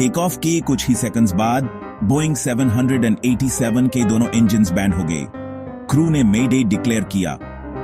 Take off के कुछ ही seconds बाद बोइंग 787 के दोनों इंजन्स बैंड हो गए। क्रू ने मेडे डिक्लेयर किया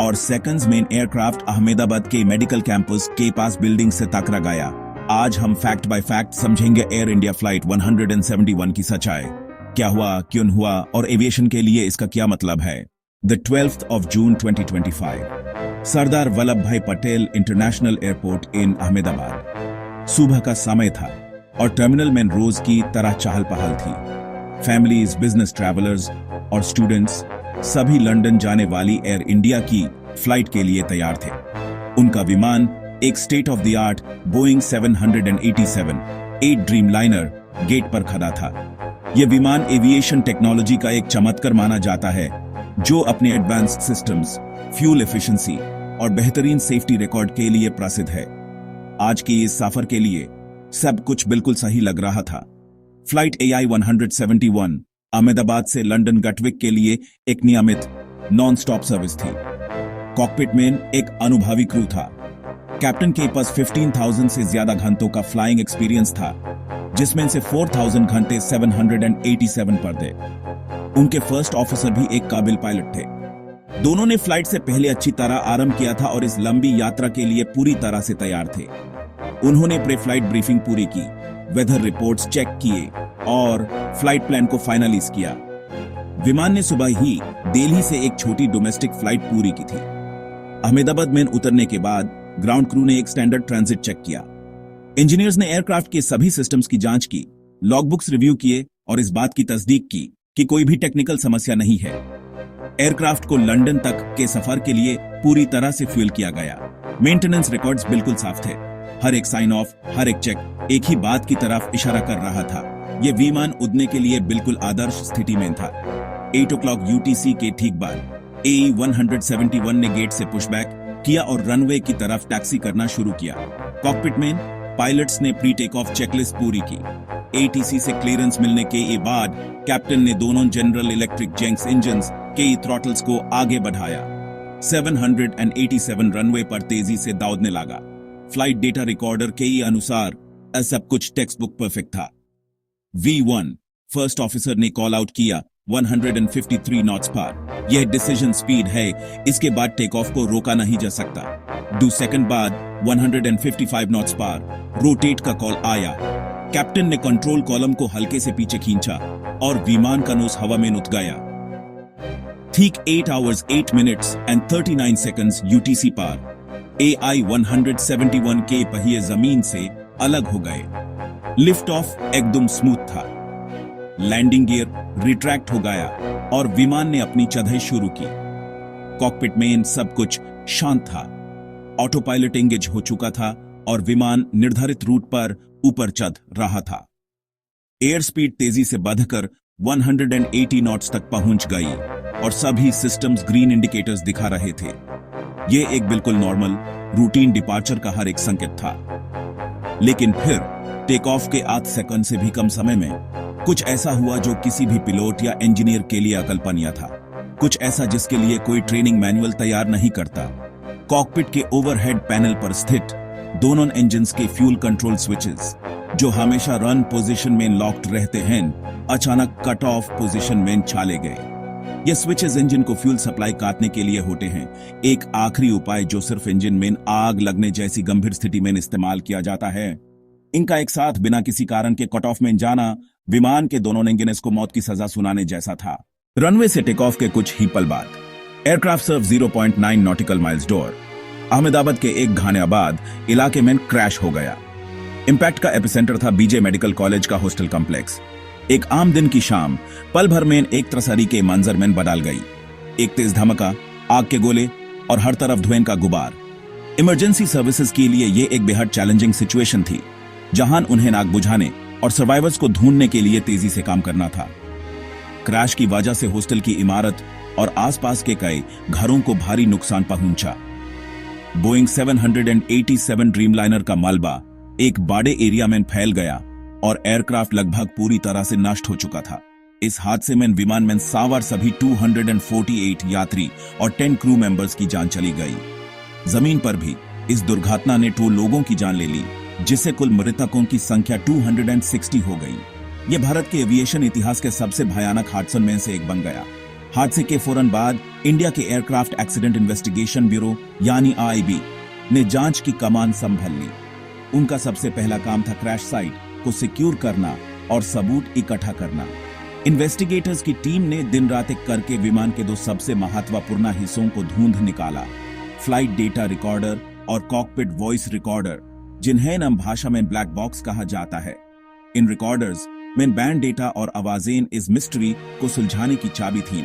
और सेकंड्स में एयरक्राफ्ट अहमदाबाद के मेडिकल कैंपस के पास बिल्डिंग से टकरा गया। आज हम फैक्ट बाय फैक्ट समझेंगे एयर इंडिया फ्लाइट 171 की सच्चाई, क्या हुआ, क्यों हुआ और एविएशन के लिए इसका क्या मतलब है। The 12th of June 2025, Sardar Vallabh भाई पटेल इंटरनेशनल एयरपोर्ट इन अहमदाबाद। सुबह का समय था और टर्मिनल में रोज की तरह चहल पहल थी। फैमिलीज, बिजनेस ट्रैवलर्स और स्टूडेंट्स सभी लंदन जाने वाली एयर इंडिया की फ्लाइट के लिए तैयार थे। उनका विमान एक state of the art Boeing 787 8 Dreamliner gate पर खड़ा था। यह विमान एविएशन टेक्नोलॉजी का एक चमत्कार माना जाता है, जो अपने एडवांस्ड सिस्टम्स, फ्यूल एफिशिएंसी और बेहतरीन सेफ्टी रिकॉर्ड के लिए प्रसिद्ध है। आज के इस सफर के लिए सब कुछ बिल्कुल सही लग रहा था। फ्लाइट AI 171 अहमदाबाद से लंदन गटविक के लिए एक नियमित नॉन स्टॉप सर्विस थी। कॉकपिट में एक अनुभवी क्रू था। कैप्टन के पास 15,000 से ज्यादा घंटों का फ्लाइंग एक्सपीरियंस था, जिसमें से 4,000 घंटे 787 पर थे। उनके फर्स्ट ऑफिसर भी एक काबिल पायलट थे। दोनों ने फ्लाइट से पहले अच्छी तरह आराम किया था और इस लंबी यात्रा के लिए पूरी तरह से तैयार थे। उन्होंने प्री फ्लाइट ब्रीफिंग पूरी की, वेदर रिपोर्ट्स चेक किए और फ्लाइट प्लान को फाइनलाइज किया। विमान ने सुबह ही दिल्ली से एक छोटी डोमेस्टिक फ्लाइट पूरी की थी। अहमदाबाद में उतरने के बाद ग्राउंड क्रू ने एक स्टैंडर्ड ट्रांजिट चेक किया। इंजीनियर्स ने एयरक्राफ्ट के सभी सिस्टम्स की जांच की, लॉगबुक्स रिव्यू किए और इस बात की तस्दीक की कि कोई भी टेक्निकल समस्या नहीं है। एयरक्राफ्ट को लंदन तक के सफर के लिए पूरी तरह से फ्यूल किया गया। मेंटेनेंस रिकॉर्ड्स बिल्कुल साफ थे। हर एक साइन ऑफ, हर एक चेक एक ही बात की तरफ इशारा कर रहा था। यह विमान उड़ने के लिए बिल्कुल आदर्श स्थिति में था। 8 o'clock UTC के ठीक बाद AE 171 ने गेट से पुशबैक किया और रनवे की तरफ टैक्सी करना शुरू किया। कॉकपिट में पायलट्स ने प्री टेक ऑफ चेकलिस्ट पूरी की। ATC से क्लियरेंस मिलने के बाद कैप्टन ने दोनों जनरल इलेक्ट्रिक जेंक्स इंजन्स के थ्रॉटल्स को आगे बढ़ाया। 787 रनवे पर तेजी से दौड़ने लगा। फ्लाइट डेटा रिकॉर्डर के अनुसार सब कुछ टेक्स्ट बुक परफेक्ट था। V1 फर्स्ट ऑफिसर ने कॉल आउट किया 153 नॉट्स पर। यह डिसीजन स्पीड है, इसके बाद टेक ऑफ को रोका नहीं जा सकता। 2 सेकंड बाद 155 नॉट्स पर रोटेट का कॉल आया। कैप्टन ने कंट्रोल कॉलम को हल्के से पीछे खींचा और विमान का नोस हवा में उठ गया। ठीक 8 hours 8 minutes and 39 seconds UTC पर AI 171 के पहिए जमीन से अलग हो गए। लिफ्ट ऑफ एकदम स्मूथ था। लैंडिंग गियर रिट्रैक्ट हो गया और विमान ने अपनी चढ़ाई शुरू की। कॉकपिट में सब कुछ शांत था। ऑटो पायलट एंगेज हो चुका था और विमान निर्धारित रूट पर ऊपर चढ़ रहा था। एयर स्पीड तेजी से बढ़कर 180 नॉट्स तक पहुंच गई और सभी सिस्टम्स ग्रीन इंडिकेटर्स दिखा रहे थे। यह एक बिल्कुल नॉर्मल रूटीन डिपार्चर का हर एक संकेत था। लेकिन फिर टेक ऑफ के 8 सेकंड से भी कम समय में कुछ ऐसा हुआ जो किसी भी पिलोट या इंजीनियर के लिए अकल्पनीय था। कुछ ऐसा जिसके लिए कोई ट्रेनिंग मैनुअल तैयार नहीं करता। कॉकपिट के ओवरहेड पैनल पर स्थित दोनों इंजन्स के फ्यूल कंट्रोल स्विचेस, जो हमेशा रन पोजीशन में लॉक्ड रहते हैं, अचानक कट ऑफ पोजीशन में चले गए। ये स्विचेस इंजन को फ्यूल सप्लाई काटने के लिए होते हैं, एक आखिरी उपाय जो सिर्फ इंजन में आग लगने जैसी गंभीर स्थिति में इस्तेमाल किया जाता है। इनका एक साथ बिना किसी कारण के कट ऑफ में जाना विमान के दोनों इंजन्स को मौत की सजा सुनाने जैसा था। रनवे से टेक ऑफ के कुछ ही पल बाद एयरक्राफ्ट सिर्फ 0.9 नॉटिकल माइल्स दूर अहमदाबाद के एक घानेबाद इलाके में क्रैश हो गया। इंपैक्ट का एपिसेंटर था BJ मेडिकल कॉलेज का हॉस्टल कॉम्प्लेक्स। एक आम दिन की शाम पल भर में एक त्रसरी के मंजर में बदल गई। एक तेज धमाका, आग के गोले और हर तरफ धुएं का गुबार। इमरजेंसी सर्विसेज के लिए यह एक बेहद चैलेंजिंग सिचुएशन थी, जहां उन्हें आग बुझाने और सर्वाइवर्स को ढूंढने के लिए तेजी से काम करना था। क्रैश की वजह से हॉस्टल की इमारत और आसपास के कई घरों को भारी नुकसान पहुंचा। बोइंग 787 ड्रीमलाइनर का मलबा एक बड़े एरिया में फैल गया और एयरक्राफ्ट लगभग पूरी तरह से नष्ट हो चुका था। इस हादसे में विमान में सवार सभी 248 यात्री और 10 क्रू मेंबर्स की जान चली गई। जमीन पर भी इस दुर्घटना ने 2 लोगों की जान ले ली जिससे कुल मृतकों की संख्या 260 हो गई। यह भारत के एविएशन इतिहास के सबसे भयानक हादसों में से एक बन गया। हादसे के फौरन बाद इंडिया के एयरक्राफ्ट एक्सीडेंट इन्वेस्टिगेशन ब्यूरो यानी आईबी ने जांच की कमान संभाल ली। उनका सबसे पहला काम था क्रैश साइट को सिक्योर करना और सबूत इकट्ठा करना। इन्वेस्टिगेटर्स की टीम ने दिन रात एक करके विमान के 2 सबसे महत्वपूर्ण हिस्सों को ढूंढ निकाला, फ्लाइट डेटा रिकॉर्डर और कॉकपिट वॉइस रिकॉर्डर, जिन्हें आम भाषा में ब्लैक बॉक्स कहा जाता है। इन रिकॉर्डर्स में बैंड डेटा और आवाजें इस मिस्ट्री को सुलझाने की चाबी थीं।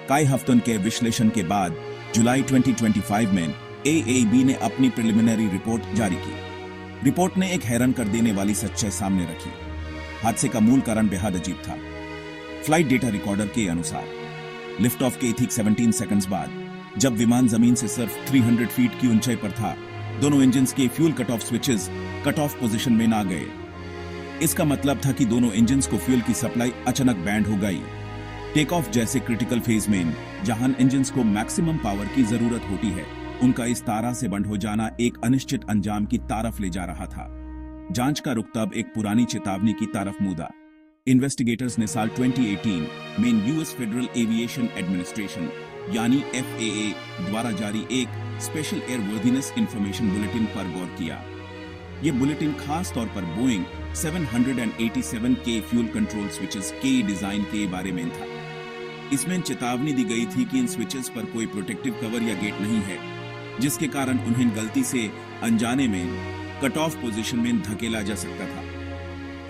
कई हफ्तों के विश्लेषण के बाद जुलाई 2025 में एएबी ने अपनी प्रिलिमिनरी रिपोर्ट जारी की। रिपोर्ट ने एक हैरान कर देने वाली सच्चाई सामने रखी। हादसे का मूल कारण बेहद अजीब था। फ्लाइट डेटा रिकॉर्डर के अनुसार लिफ्ट ऑफ के ठीक 17 सेकंड्स बाद, जब विमान जमीन से सिर्फ 300 फीट की ऊंचाई पर था, दोनों इंजन्स के fuel cut off switches cut off position में ना गए। इसका मतलब था कि दोनों इंजन्स को फ्यूल की सप्लाई अचानक बैंड हो गई। टेक ऑफ जैसे क्रिटिकल फेज में, जहां इंजन्स को मैक्सिमम पावर की जरूरत होती है, उनका इस तरह से बंद हो जाना एक अनिश्चित अंजाम की तरफ ले जा रहा था। जांच का रुख तब एक पुरानी चेतावनी की तरफ मुड़ा। इन्वेस्टिगेटर्स ने साल 2018 में यूएस फेडरल एविएशन एडमिनिस्ट्रेशन यानी FAA द्वारा जारी एक स्पेशल एयरवर्दीनेस इंफॉर्मेशन बुलेटिन पर गौर किया। यह बुलेटिन खास तौर पर बोइंग 787 के फ्यूल कंट्रोल स्विचेस के डिजाइन के बारे में था। इसमें चेतावनी दी गई थी कि इन स्विचेस पर कोई प्रोटेक्टिव कवर या गेट नहीं है, जिसके कारण उन्हें गलती से अनजाने में कट ऑफ पोजीशन में धकेला जा सकता था।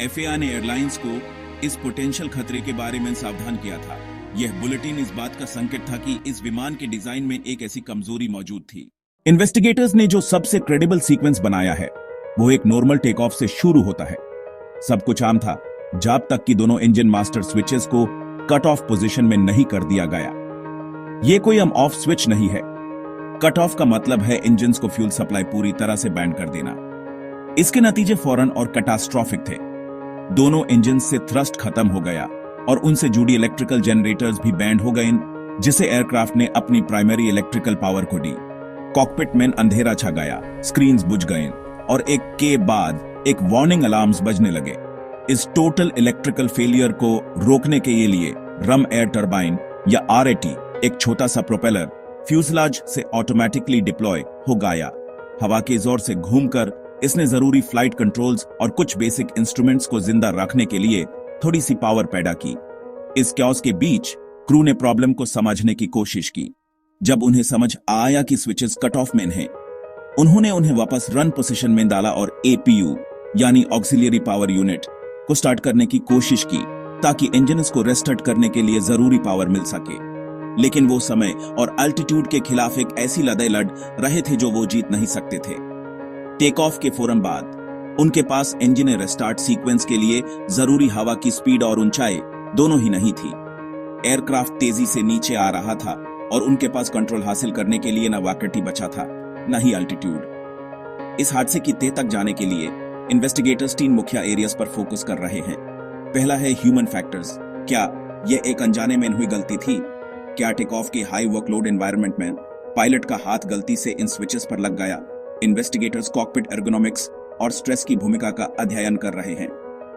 FAA ने एयरलाइंस को इस पोटेंशियल खतरे के बारे में सावधान किया था। यह बुलेटिन इस बात का संकेत था कि इस विमान के डिजाइन में एक ऐसी कमजोरी मौजूद थी। इन्वेस्टिगेटर्स ने जो सबसे क्रेडिबल सीक्वेंस बनाया है, वो एक नॉर्मल टेक ऑफ से शुरू होता है। सब कुछ आम था जब तक कि दोनों इंजन मास्टर स्विचेस को कट ऑफ पोजीशन में नहीं कर दिया गया। यह कोई ऑफ स्विच नहीं है। कट ऑफ का मतलब है इंजन्स को फ्यूल सप्लाई पूरी तरह से बैंड कर देना। इसके नतीजे फौरन और कैटास्ट्रोफिक थे। दोनों इंजन से थ्रस्ट खत्म हो गया और उनसे जुड़ी इलेक्ट्रिकल जनरेटर्स भी बैंड हो गए, जिसे एयरक्राफ्ट ने अपनी प्राइमरी इलेक्ट्रिकल पावर को दी। कॉकपिट में अंधेरा छा गया, स्क्रीन्स बुझ गए और एक के बाद एक वार्निंग अलार्म्स बजने लगे। इस टोटल इलेक्ट्रिकल फेलियर को रोकने के लिए रम एयर टर्बाइन या RAT, एक छोटा सा प्रोपेलर फ्यूजलाज से ऑटोमेटिकली डिप्लॉय हो गया। हवा के जोर से घूमकर इसने जरूरी फ्लाइट कंट्रोल्स और कुछ बेसिक इंस्ट्रूमेंट्स को जिंदा रखने के लिए थोड़ी सी पावर पैदा की। इस क्योस के बीच क्रू ने प्रॉब्लम को समझने की कोशिश की। जब उन्हें समझ आया कि स्विचेस कट ऑफ में हैं, उन्होंने उन्हें वापस रन पोजीशन में डाला और APU यानी ऑक्सिलियरी पावर यूनिट को स्टार्ट करने की कोशिश की, ताकि इंजन्स को रेस्टार्ट करने के लिए जरूरी पावर मिल सके। लेकिन वो समय और अल्टीट्यूड के खिलाफ एक ऐसी लड़ाई लड़ रहे थे जो वो जीत नहीं सकते थे। टेक ऑफ के फौरन बाद उनके पास इंजन रेस्टार्ट सीक्वेंस के लिए जरूरी हवा की स्पीड और ऊंचाई दोनों ही नहीं थी। एयरक्राफ्ट तेजी से नीचे आ रहा था और उनके पास कंट्रोल हासिल करने के लिए न वेलोसिटी बचा था, न ही अल्टीट्यूड। इस हादसे की तह तक जाने के लिए इन्वेस्टिगेटर्स 3 मुख्य एरियाज पर फोकस कर रहे हैं। पहला है ह्यूमन फैक्टर्स। क्या यह एक अनजाने में हुई गलती थी? क्या टेक ऑफ के हाई वर्कलोड एनवायरनमेंट में पायलट का हाथ गलती से इन स्विचेस पर लग गया? इन्वेस्टिगेटर्स कॉकपिट एर्गोनॉमिक्स और स्ट्रेस की भूमिका का अध्ययन कर रहे हैं।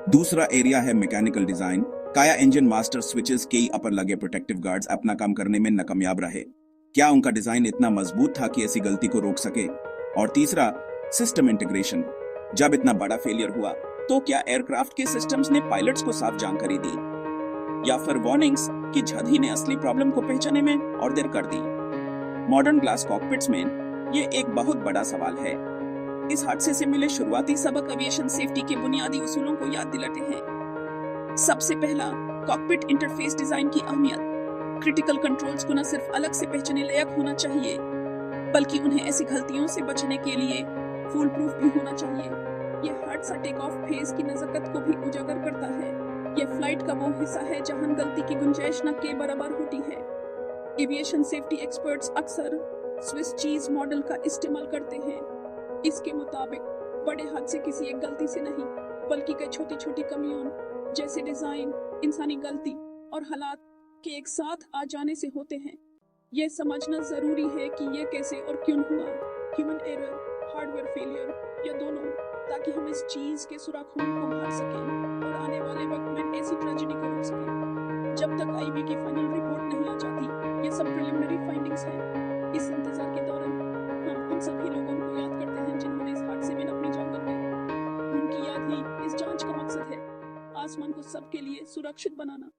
दूसरा एरिया है मैकेनिकल डिजाइन। क्या इंजन मास्टर स्विचेस के अपर लगे प्रोटेक्टिव गार्ड्स अपना काम करने में नाकामयाब रहे? क्या उनका डिजाइन इतना मजबूत था कि ऐसी गलती को रोक सके? और तीसरा, सिस्टम इंटीग्रेशन। जब इतना बड़ा फेलियर हुआ तो क्या एयरक्राफ्ट के सिस्टम्स ने पायलट्स को साफ जानकारी दी, या फिर वार्निंग्स की झड़ी ने असली प्रॉब्लम को पहचानने में और देर कर दी? मॉडर्न ग्लास कॉकपिट्स में ये एक बहुत बड़ा सवाल है। इस हादसे से मिले शुरुआती सबक एविएशन सेफ्टी के बुनियादी उसूलों को याद दिलाते हैं। सबसे पहला, कॉकपिट इंटरफेस डिजाइन की अहमियत। क्रिटिकल कंट्रोल्स को न सिर्फ अलग से पहचानने लायक होना चाहिए, बल्कि उन्हें ऐसी गलतियों से बचने के लिए फूल प्रूफ भी होना चाहिए। यह हादसा टेक ऑफ फेज की नजाकत को भी उजागर करता है। यह फ्लाइट का वो हिस्सा है जहां गलती की गुंजाइश न के बराबर होती है। एविएशन सेफ्टी एक्सपर्ट्स अक्सर स्विस चीज मॉडल का इस्तेमाल करते हैं। इसके मुताबिक बड़े हादसे किसी एक गलती से नहीं, बल्कि कई छोटी छोटी कमियों जैसे डिजाइन, इंसानी गलती और हालात के एक साथ आ जाने से होते हैं। यह समझना जरूरी है कि यह कैसे और क्यों हुआ। ह्यूमन एरर, हार्डवेयर फेलियर या दोनों, ताकि हम इस चीज के सुराखों को मार सकें और आने वाले वक्त में ऐसी ट्रेजेडी को रोक सकें। जब तक आईबी की फाइनल रिपोर्ट नहीं आ जाती, ये सब प्रिलिमिनरी फाइंडिंग्स हैं। इस इंतजार के दौरान हम उन सभी लोगों को याद करते हैं जिन्होंने इस हादसे में अपनी जान गंवाई। उनकी याद ही इस जांच का मकसद है, आसमान को सबके लिए सुरक्षित बनाना।